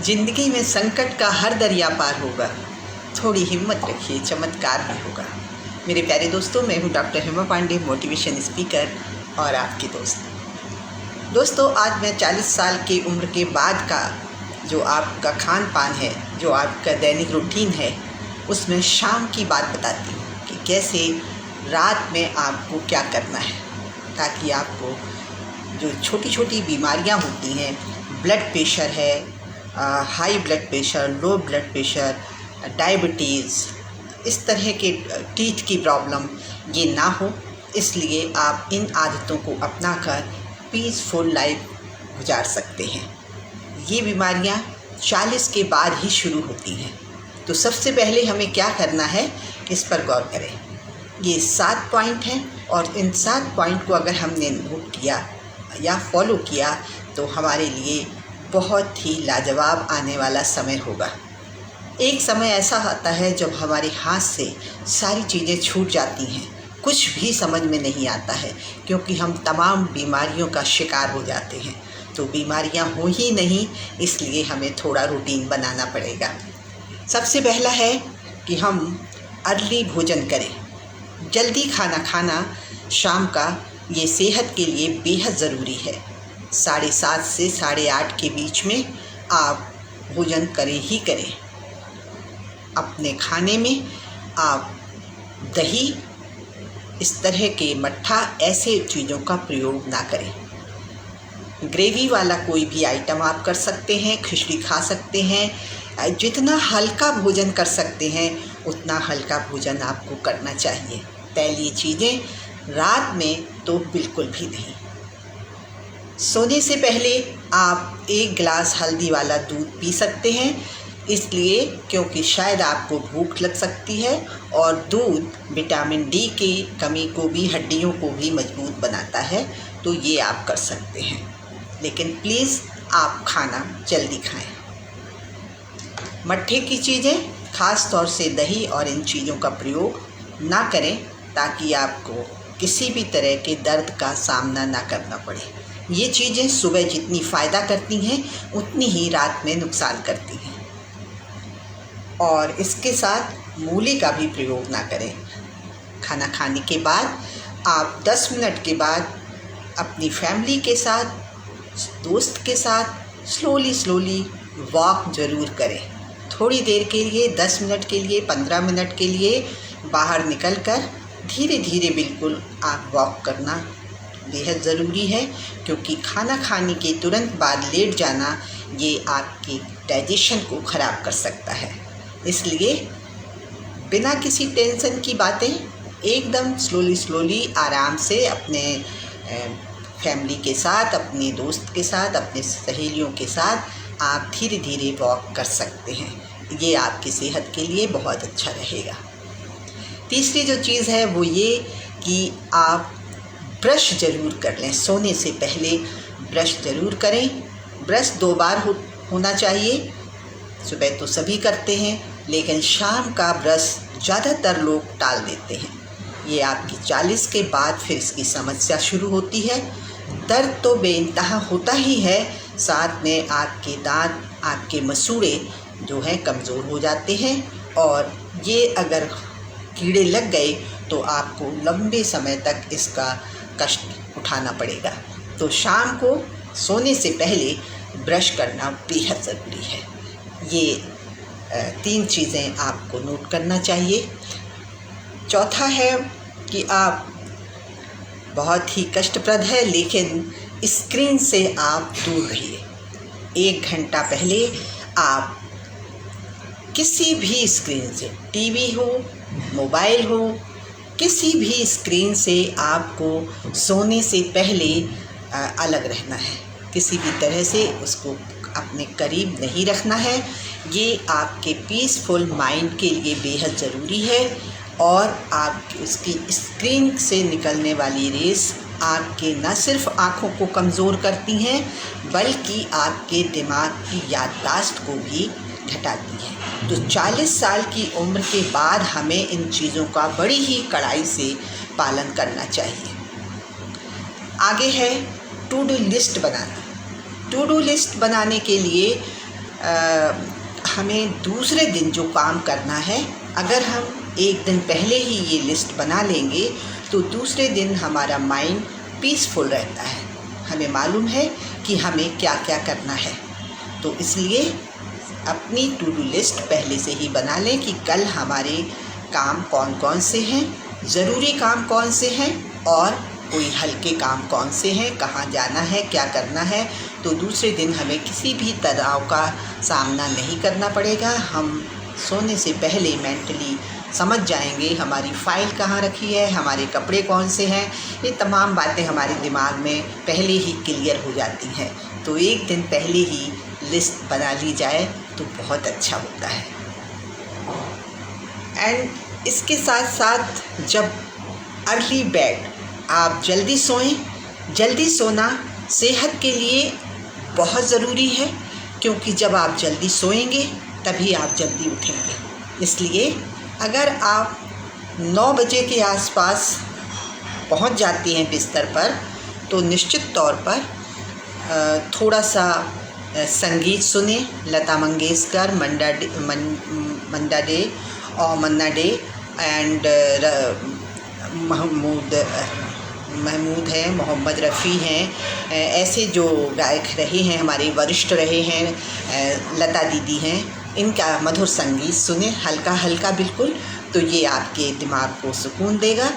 जिंदगी में संकट का हर दरिया पार होगा, थोड़ी हिम्मत रखिए, चमत्कार भी होगा। मेरे प्यारे दोस्तों, मैं हूँ doctor Hema Pandey, motivation speaker और आपकी दोस्तों, आज मैं 40 साल की उम्र के बाद का जो आपका खान पान है, जो आपका दैनिक रूटीन है, उसमें शाम की बात बताती हूँ कि कैसे रात में आपको क्या करना है ताकि आपको जो छोटी छोटी बीमारियाँ होती हैं, ब्लड प्रेशर है, high blood pressure, low blood pressure, diabetes, इस तरह के टीथ की प्रॉब्लम ये ना हो, इसलिए आप इन आदतों को अपनाकर पीसफुल लाइफ गुजार सकते हैं। ये बीमारियां 40 के बाद ही शुरू होती हैं। तो सबसे पहले हमें क्या करना है, इस पर गौर करें। ये 7 पॉइंट हैं और इन 7 पॉइंट को अगर हमने नोट किया या फॉलो किया तो हमारे लिए बहुत ही लाजवाब आने वाला समय होगा। एक समय ऐसा आता है जब हमारे हाथ से सारी चीज़ें छूट जाती हैं, कुछ भी समझ में नहीं आता है, क्योंकि हम तमाम बीमारियों का शिकार हो जाते हैं। तो बीमारियां हो ही नहीं, इसलिए हमें थोड़ा रूटीन बनाना पड़ेगा। सबसे पहला है कि हम अर्ली भोजन करें। जल्दी खाना खाना शाम का ये सेहत के लिए बेहद ज़रूरी है। 7:30 से 8:30 के बीच में आप भोजन करें ही करें। अपने खाने में आप दही, इस तरह के मट्ठा, ऐसे चीज़ों का प्रयोग ना करें। ग्रेवी वाला कोई भी आइटम आप कर सकते हैं, खिचड़ी खा सकते हैं। जितना हल्का भोजन कर सकते हैं उतना हल्का भोजन आपको करना चाहिए। तैलीय चीज़ें रात में तो बिल्कुल भी नहीं। सोने से पहले आप 1 गिलास हल्दी वाला दूध पी सकते हैं, इसलिए क्योंकि शायद आपको भूख लग सकती है, और दूध विटामिन डी की कमी को भी, हड्डियों को भी मजबूत बनाता है। तो ये आप कर सकते हैं, लेकिन प्लीज़ आप खाना जल्दी खाएं। मट्ठे की चीज़ें, ख़ास तौर से दही और इन चीज़ों का प्रयोग ना करें ताकि आपको किसी भी तरह के दर्द का सामना ना करना पड़े। ये चीज़ें सुबह जितनी फ़ायदा करती हैं उतनी ही रात में नुकसान करती हैं। और इसके साथ मूली का भी प्रयोग ना करें। खाना खाने के बाद आप 10 मिनट के बाद अपनी फैमिली के साथ, दोस्त के साथ स्लोली वॉक ज़रूर करें। थोड़ी देर के लिए, 10 मिनट के लिए, 15 मिनट के लिए बाहर निकलकर धीरे धीरे बिल्कुल आप वॉक करना बेहद ज़रूरी है, क्योंकि खाना खाने के तुरंत बाद लेट जाना ये आपके डाइजेशन को ख़राब कर सकता है। इसलिए बिना किसी टेंशन की बातें एकदम स्लोली आराम से अपने फैमिली के साथ, अपने दोस्त के साथ, अपने सहेलियों के साथ आप धीरे धीरे वॉक कर सकते हैं। ये आपकी सेहत के लिए बहुत अच्छा रहेगा। तीसरी जो चीज़ है वो ये कि आप ब्रश ज़रूर कर लें। सोने से पहले ब्रश ज़रूर करें। ब्रश 2 बार होना चाहिए। सुबह तो सभी करते हैं, लेकिन शाम का ब्रश ज़्यादातर लोग टाल देते हैं। ये आपकी 40 के बाद फिर इसकी समस्या शुरू होती है। दर्द तो बेइंतहा होता ही है, साथ में आपके दांत, आपके मसूड़े जो हैं कमज़ोर हो जाते हैं, और ये अगर कीड़े लग गए तो आपको लंबे समय तक इसका कष्ट उठाना पड़ेगा। तो शाम को सोने से पहले ब्रश करना बेहद ज़रूरी है। ये 3 चीज़ें आपको नोट करना चाहिए। चौथा है कि आप, बहुत ही कष्टप्रद है लेकिन स्क्रीन से आप दूर रहिए। 1 घंटा पहले आप किसी भी स्क्रीन से, टीवी हो, मोबाइल हो, किसी भी स्क्रीन से आपको सोने से पहले अलग रहना है। किसी भी तरह से उसको अपने करीब नहीं रखना है। ये आपके पीसफुल माइंड के लिए बेहद ज़रूरी है। और आप उसकी स्क्रीन से निकलने वाली रेस आपके न सिर्फ आँखों को कमज़ोर करती हैं, बल्कि आपके दिमाग की याददाश्त को भी घटाती है। तो 40 साल की उम्र के बाद हमें इन चीज़ों का बड़ी ही कड़ाई से पालन करना चाहिए। आगे है टू डू लिस्ट बनाना। टू डू लिस्ट बनाने के लिए हमें दूसरे दिन जो काम करना है, अगर हम एक दिन पहले ही ये लिस्ट बना लेंगे तो दूसरे दिन हमारा माइंड पीसफुल रहता है। हमें मालूम है कि हमें क्या क्या करना है, तो इसलिए अपनी टू डू लिस्ट पहले से ही बना लें कि कल हमारे काम कौन कौन से हैं, ज़रूरी काम कौन से हैं और कोई हल्के काम कौन से हैं, कहाँ जाना है, क्या करना है। तो दूसरे दिन हमें किसी भी तनाव का सामना नहीं करना पड़ेगा। हम सोने से पहले मेंटली समझ जाएंगे हमारी फ़ाइल कहाँ रखी है, हमारे कपड़े कौन से हैं। ये तमाम बातें हमारे दिमाग में पहले ही क्लियर हो जाती हैं। तो एक दिन पहले ही लिस्ट बना ली जाए तो बहुत अच्छा होता है। एंड इसके साथ साथ जब अर्ली बेड, आप जल्दी सोएं। जल्दी सोना सेहत के लिए बहुत ज़रूरी है, क्योंकि जब आप जल्दी सोएंगे तभी आप जल्दी उठेंगे। इसलिए अगर आप 9 बजे के आसपास पहुंच जाती हैं बिस्तर पर, तो निश्चित तौर पर थोड़ा सा संगीत सुने। लता मंगेशकर, मन्ना डे और मन्ना डे एंड महमूद हैं, मोहम्मद रफ़ी हैं, ऐसे जो गायक रहे हैं, हमारे वरिष्ठ रहे हैं, लता दीदी हैं, इनका मधुर संगीत सुने, हल्का हल्का बिल्कुल। तो ये आपके दिमाग को सुकून देगा।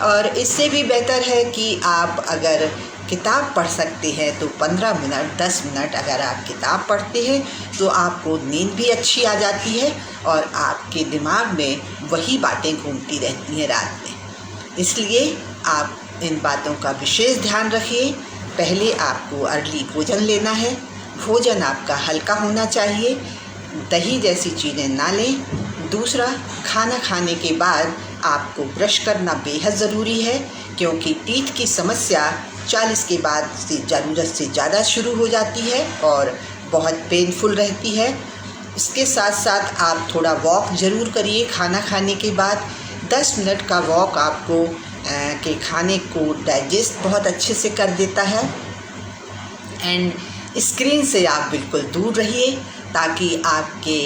और इससे भी बेहतर है कि आप अगर किताब पढ़ सकते हैं तो 15 मिनट 10 मिनट अगर आप किताब पढ़ते हैं तो आपको नींद भी अच्छी आ जाती है और आपके दिमाग में वही बातें घूमती रहती हैं रात में। इसलिए आप इन बातों का विशेष ध्यान रखिए। पहले आपको अर्ली भोजन लेना है। भोजन आपका हल्का होना चाहिए, दही जैसी चीज़ें ना लें। दूसरा, खाना खाने के बाद आपको ब्रश करना बेहद ज़रूरी है, क्योंकि टीथ की समस्या 40 के बाद से ज़रूरत से ज़्यादा शुरू हो जाती है और बहुत पेनफुल रहती है। इसके साथ साथ आप थोड़ा वॉक ज़रूर करिए खाना खाने के बाद। 10 मिनट का वॉक आपको के खाने को डाइजेस्ट बहुत अच्छे से कर देता है। एंड स्क्रीन से आप बिल्कुल दूर रहिए ताकि आपके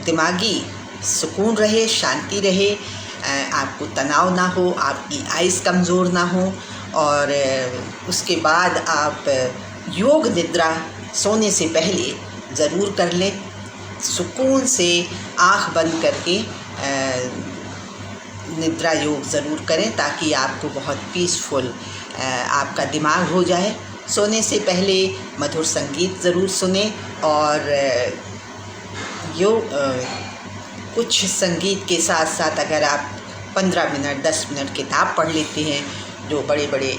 दिमागी सुकून रहे, शांति रहे, आपको तनाव ना हो, आपकी आइज़ कमज़ोर ना हो। और उसके बाद आप योग निद्रा सोने से पहले ज़रूर कर लें। सुकून से आँख बंद करके निद्रा योग ज़रूर करें ताकि आपको बहुत पीसफुल आपका दिमाग हो जाए। सोने से पहले मधुर संगीत ज़रूर सुने और कुछ संगीत के साथ साथ अगर आप 15 मिनट 10 मिनट किताब पढ़ लेते हैं, जो बड़े बड़े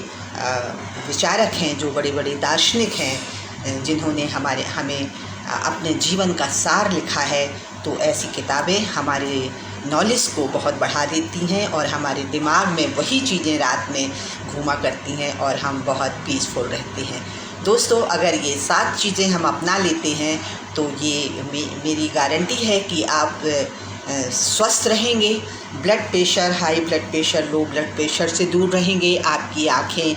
विचारक हैं, जो बड़े बड़े दार्शनिक हैं, जिन्होंने हमें अपने जीवन का सार लिखा है, तो ऐसी किताबें हमारे नॉलेज को बहुत बढ़ा देती हैं और हमारे दिमाग में वही चीज़ें रात में घूमा करती हैं और हम बहुत पीसफुल रहते हैं। दोस्तों, अगर ये 7 चीज़ें हम अपना लेते हैं तो ये मेरी गारंटी है कि आप स्वस्थ रहेंगे। Blood pressure, high blood pressure, low blood pressure से दूर रहेंगे। आपकी आँखें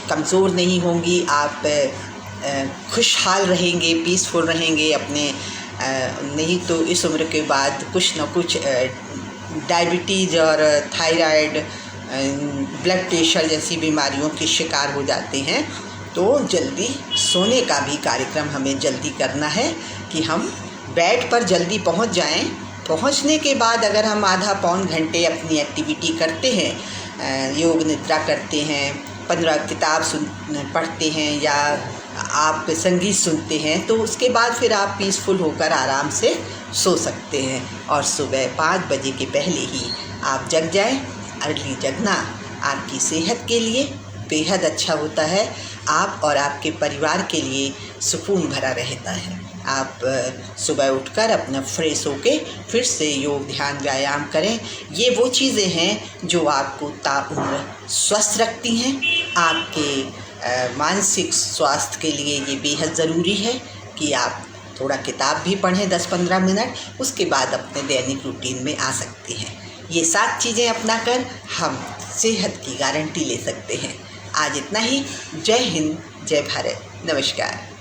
कमज़ोर नहीं होंगी, आप खुशहाल रहेंगे, पीसफुल रहेंगे अपने। नहीं तो इस उम्र के बाद कुछ न कुछ डायबिटीज़ और थायराइड, ब्लड प्रेशर जैसी बीमारियों के शिकार हो जाते हैं। तो जल्दी सोने का भी कार्यक्रम हमें जल्दी करना है कि हम बेड पर जल्दी पहुंच जाएं। पहुंचने के बाद अगर हम आधा पौन घंटे अपनी एक्टिविटी करते हैं, योग निद्रा करते हैं, 15 किताब पढ़ते हैं या आप संगीत सुनते हैं, तो उसके बाद फिर आप पीसफुल होकर आराम से सो सकते हैं और सुबह 5 बजे के पहले ही आप जग जाएं। अर्ली जगना आपकी सेहत के लिए बेहद अच्छा होता है। आप और आपके परिवार के लिए सुकून भरा रहता है। आप सुबह उठकर अपना फ्रेश होके फिर से योग ध्यान व्यायाम करें। ये वो चीज़ें हैं जो आपको ताउम्र स्वस्थ रखती हैं। आपके मानसिक स्वास्थ्य के लिए ये बेहद ज़रूरी है कि आप थोड़ा किताब भी पढ़ें 10-15 मिनट, उसके बाद अपने दैनिक रूटीन में आ सकते हैं। ये 7 चीज़ें अपनाकर हम सेहत की गारंटी ले सकते हैं। आज इतना ही। जय हिंद, जय भारत, नमस्कार।